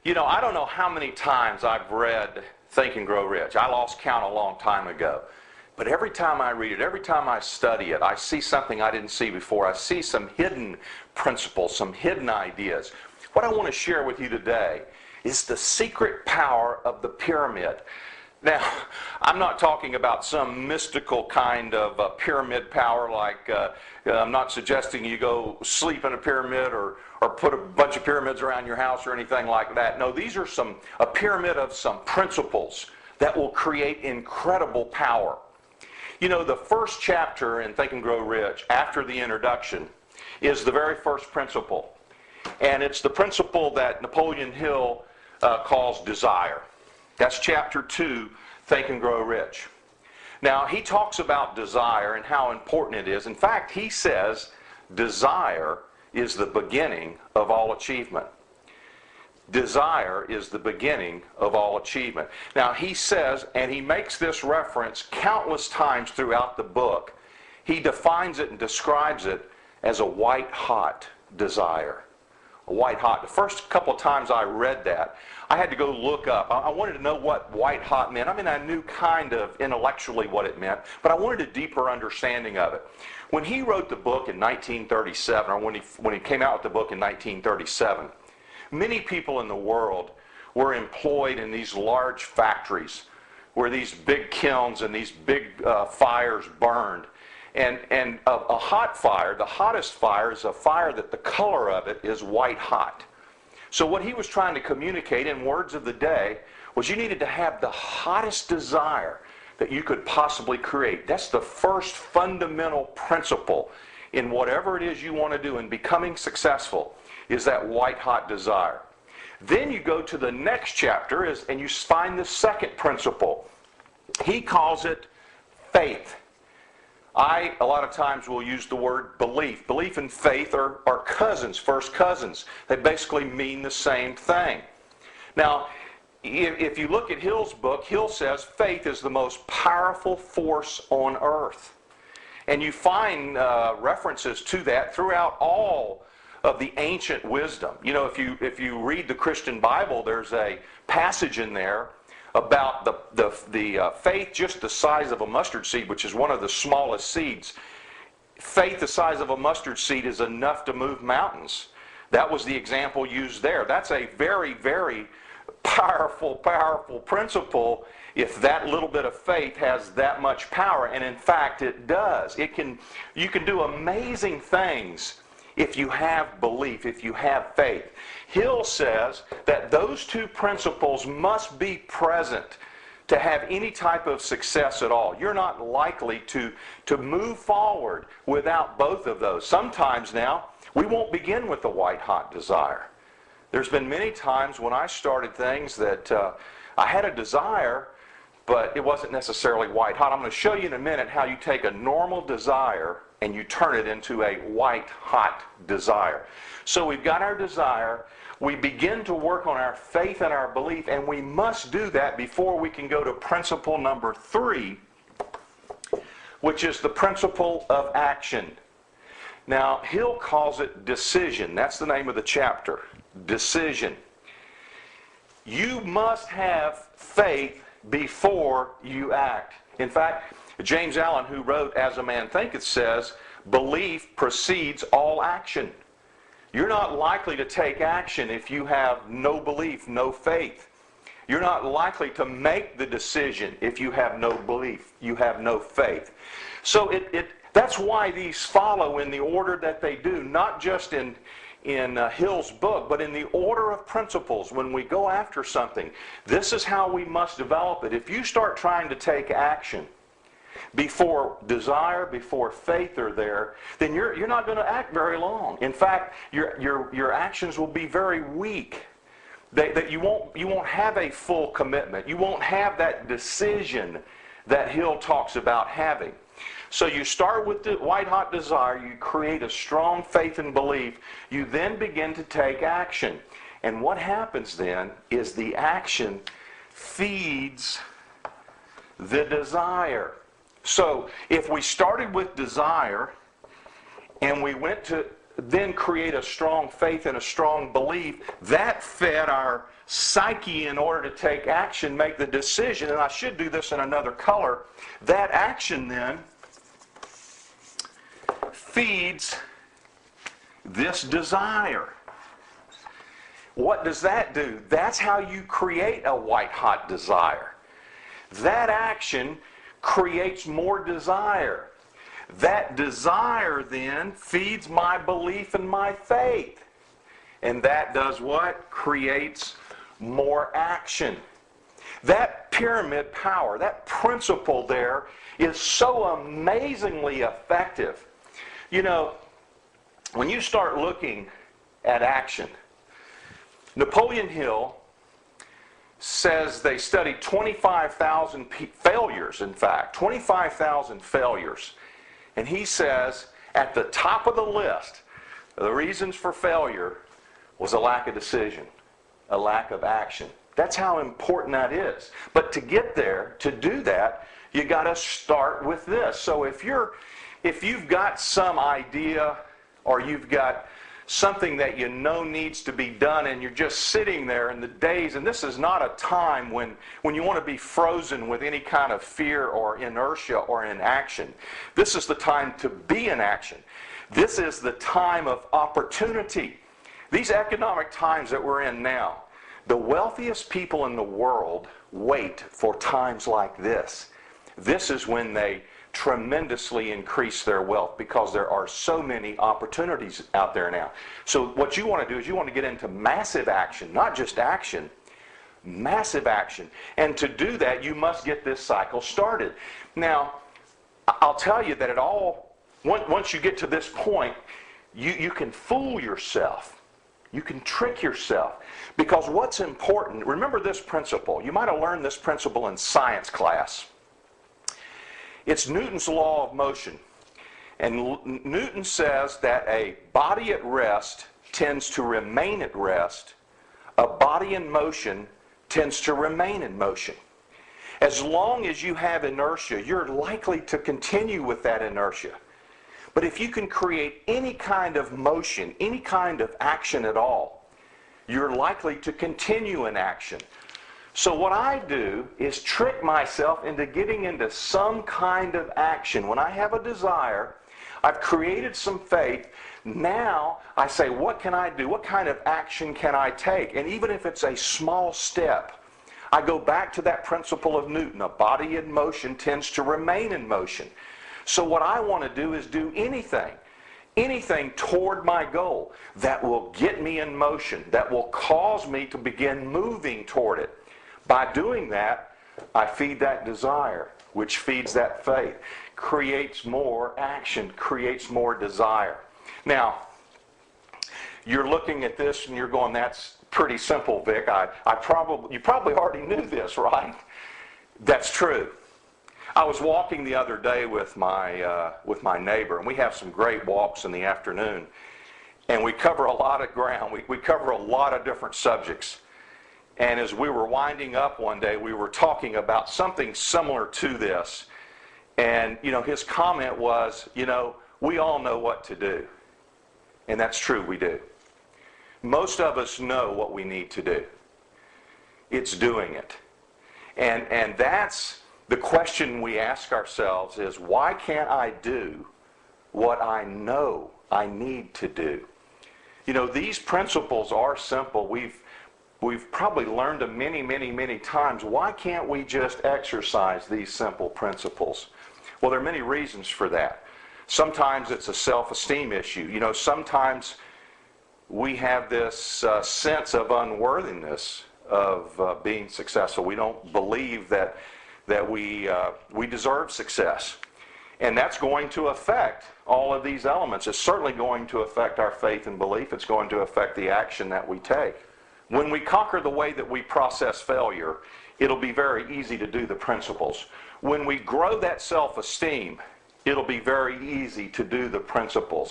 You know, I don't know how many times I've read Think and Grow Rich. I lost count a long time ago. But every time I read it, every time I study it, I see something I didn't see before. I see some hidden principles, some hidden ideas. What I want to share with you today is the secret power of the pyramid. Now, I'm not talking about some mystical kind of pyramid power, like I'm not suggesting you go sleep in a pyramid or put a bunch of pyramids around your house or anything like that. No, these are a pyramid of some principles that will create incredible power. You know, the first chapter in Think and Grow Rich, after the introduction, is the very first principle. And it's the principle that Napoleon Hill calls desire. That's chapter 2, Think and Grow Rich. Now, he talks about desire and how important it is. In fact, he says desire is the beginning of all achievement. Desire is the beginning of all achievement. Now, he says, and he makes this reference countless times throughout the book, he defines it and describes it as a white-hot desire. White hot. The first couple of times I read that, I had to go look up. I wanted to know what white hot meant. I mean, I knew kind of intellectually what it meant, but I wanted a deeper understanding of it. When he wrote the book in 1937, or when he came out with the book in 1937, many people in the world were employed in these large factories where these big kilns and these big fires burned. And a hot fire, the hottest fire, is a fire that the color of it is white hot. So what he was trying to communicate in words of the day was you needed to have the hottest desire that you could possibly create. That's the first fundamental principle in whatever it is you want to do in becoming successful, is that white hot desire. Then you go to the next chapter and you find the second principle. He calls it faith. A lot of times will use the word belief. Belief and faith are cousins, first cousins. They basically mean the same thing. Now, if you look at Hill's book, Hill says faith is the most powerful force on earth. And you find references to that throughout all of the ancient wisdom. You know, if you read the Christian Bible, there's a passage in there about the faith just the size of a mustard seed, which is one of the smallest seeds. Faith the size of a mustard seed is enough to move mountains. That was the example used there. That's a very, very powerful principle if that little bit of faith has that much power. And in fact, it does. You can do amazing things if you have belief, if you have faith. Hill says that those two principles must be present to have any type of success at all. You're not likely to move forward without both of those. Sometimes now, we won't begin with the white-hot desire. There's been many times when I started things that I had a desire, but it wasn't necessarily white-hot. I'm going to show you in a minute how you take a normal desire and you turn it into a white-hot desire. So we've got our desire. We begin to work on our faith and our belief, and we must do that before we can go to principle number 3, which is the principle of action. Now, Hill calls it decision. That's the name of the chapter, decision. You must have faith before you act. In fact, James Allen, who wrote As a Man Thinketh, says, belief precedes all action. You're not likely to take action if you have no belief, no faith. You're not likely to make the decision if you have no belief, you have no faith. So that's why these follow in the order that they do, not just in Hill's book, but in the order of principles. When we go after something, this is how we must develop it. If you start trying to take action before desire, before faith are there, then you're not going to act very long. In fact, your actions will be very weak. That you won't have a full commitment. You won't have that decision that Hill talks about having. So you start with the white-hot desire, you create a strong faith and belief, you then begin to take action. And what happens then is the action feeds the desire. So if we started with desire and we went to then create a strong faith and a strong belief. That fed our psyche in order to take action, make the decision. And I should do this in another color. That action then feeds this desire. What does that do? That's how you create a white-hot desire. That action creates more desire. That desire then feeds my belief and my faith. And that does what? Creates more action. That pyramid power, that principle there is so amazingly effective. You know, when you start looking at action, Napoleon Hill says they studied 25,000 failures, in fact, 25,000 failures. And he says at the top of the list, the reasons for failure was a lack of decision, a lack of action. That's how important that is. But to get there, to do that, you got to start with this. So if you've got some idea or you've got something that you know needs to be done and you're just sitting there in the days, and this is not a time when you want to be frozen with any kind of fear or inertia or inaction. This is the time to be in action. This is the time of opportunity. These economic times that we're in now, the wealthiest people in the world wait for times like this. This is when they tremendously increase their wealth because there are so many opportunities out there now. So what you want to do is you want to get into massive action, not just action, massive action. And to do that, you must get this cycle started. Now, I'll tell you that once you get to this point, you can fool yourself. You can trick yourself. Because what's important, remember this principle. You might have learned this principle in science class. It's Newton's law of motion. And Newton says that a body at rest tends to remain at rest. A body in motion tends to remain in motion. As long as you have inertia, you're likely to continue with that inertia. But if you can create any kind of motion, any kind of action at all, you're likely to continue in action. So what I do is trick myself into getting into some kind of action. When I have a desire, I've created some faith. Now I say, what can I do? What kind of action can I take? And even if it's a small step, I go back to that principle of Newton. A body in motion tends to remain in motion. So what I want to do is do anything toward my goal that will get me in motion, that will cause me to begin moving toward it. By doing that, I feed that desire, which feeds that faith, creates more action, creates more desire. Now, you're looking at this and you're going, that's pretty simple, Vic. You probably already knew this, right? That's true. I was walking the other day with my neighbor, and we have some great walks in the afternoon, and we cover a lot of ground. We cover a lot of different subjects. And as we were winding up one day, we were talking about something similar to this. And, his comment was, we all know what to do. And that's true, we do. Most of us know what we need to do. It's doing it. And that's the question we ask ourselves is, why can't I do what I know I need to do? These principles are simple. We've probably learned them many, many, many times. Why can't we just exercise these simple principles? Well, there are many reasons for that. Sometimes it's a self-esteem issue. Sometimes we have this sense of unworthiness of being successful. We don't believe that we deserve success. And that's going to affect all of these elements. It's certainly going to affect our faith and belief. It's going to affect the action that we take. When we conquer the way that we process failure, it'll be very easy to do the principles. When we grow that self-esteem, it'll be very easy to do the principles.